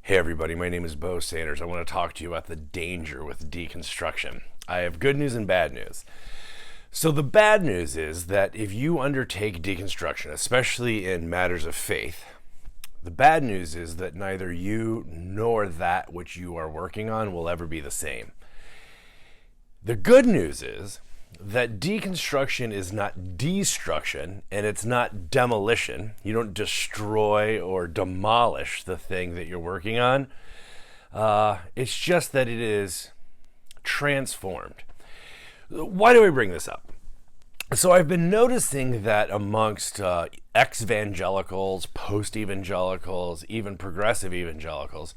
Hey everybody, my name is Bo Sanders. I want to talk to you about the danger with deconstruction. I have good news and bad news. So the bad news is that if you undertake deconstruction, especially in matters of faith, the bad news is that neither you nor that which you are working on will ever be the same. The good news is that deconstruction is not destruction and it's not demolition. You don't destroy or demolish the thing that you're working on. It's just that it is transformed. Why do I bring this up? So I've been noticing that amongst ex-evangelicals, post-evangelicals, even progressive evangelicals,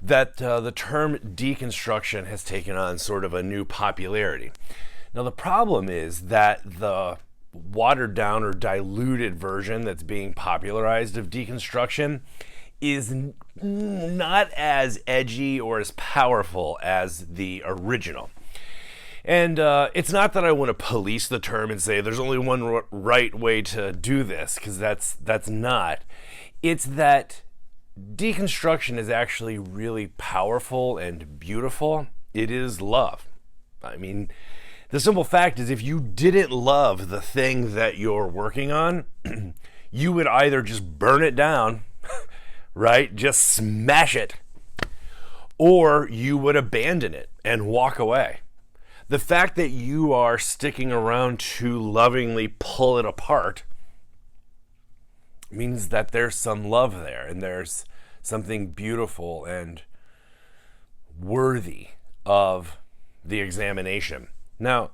that the term deconstruction has taken on sort of a new popularity. Now, the problem is that the watered down or diluted version that's being popularized of deconstruction is not as edgy or as powerful as the original. And it's not that I want to police the term and say there's only one right way to do this, because that's not. It's that deconstruction is actually really powerful and beautiful. It is love. I mean, the simple fact is, if you didn't love the thing that you're working on, you would either just burn it down, right? Just smash it, or you would abandon it and walk away. The fact that you are sticking around to lovingly pull it apart means that there's some love there and there's something beautiful and worthy of the examination. Now,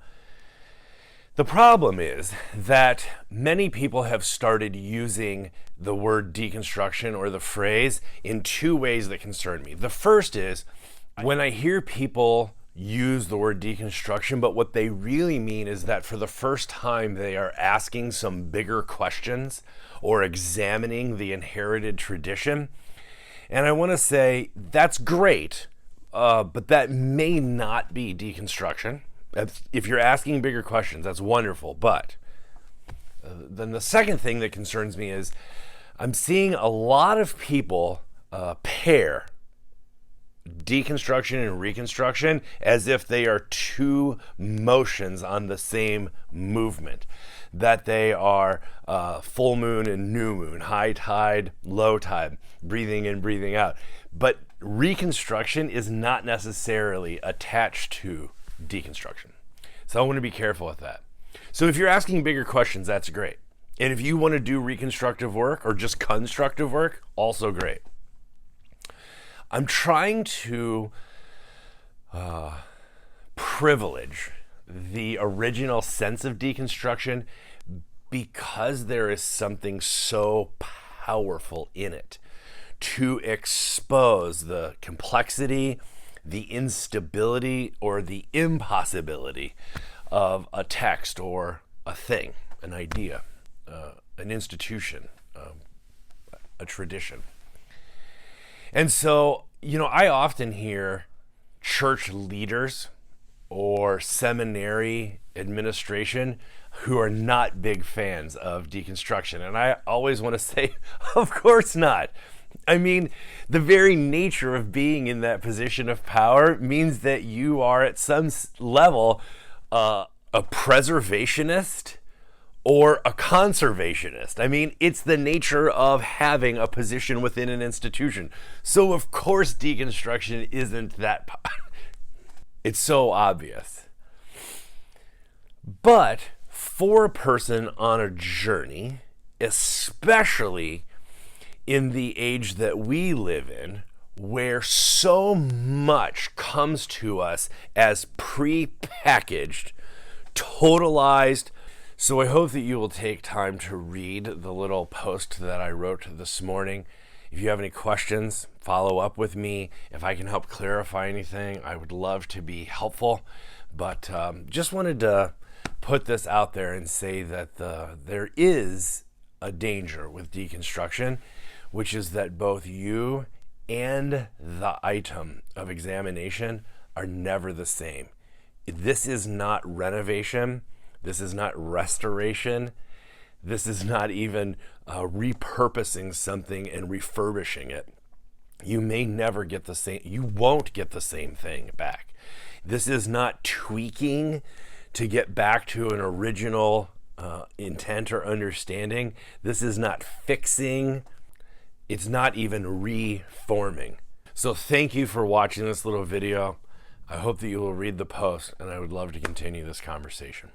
the problem is that many people have started using the word deconstruction or the phrase in two ways that concern me. The first is when I hear people use the word deconstruction, but what they really mean is that for the first time they are asking some bigger questions or examining the inherited tradition. And I want to say that's great, but that may not be deconstruction. If you're asking bigger questions, that's wonderful. But then the second thing that concerns me is I'm seeing a lot of people pair deconstruction and reconstruction as if they are two motions on the same movement, that they are full moon and new moon, high tide, low tide, breathing in, breathing out. But reconstruction is not necessarily attached to deconstruction. So I want to be careful with that. So if you're asking bigger questions, that's great. And if you want to do reconstructive work or just constructive work, also great. I'm trying to privilege the original sense of deconstruction because there is something so powerful in it to expose the complexity, the instability, or the impossibility of a text or a thing, an idea, an institution, a tradition. And so, I often hear church leaders or seminary administration who are not big fans of deconstruction. And I always want to say, of course not. I mean, the very nature of being in that position of power means that you are at some level a preservationist or a conservationist. I mean, it's the nature of having a position within an institution. So of course deconstruction isn't that it's so obvious. But for a person on a journey, especially in the age that we live in, where so much comes to us as pre-packaged, totalized. So I hope that you will take time to read the little post that I wrote this morning. If you have any questions, follow up with me. If I can help clarify anything, I would love to be helpful. But just wanted to put this out there and say that there is a danger with deconstruction, which is that both you and the item of examination are never the same. This is not renovation. This is not restoration. This is not even repurposing something and refurbishing it. you may never get the same, you won't get the same thing back. This is not tweaking to get back to an original intent or understanding. This is not fixing. It's not even reforming. So thank you for watching this little video. I hope that you will read the post, and I would love to continue this conversation.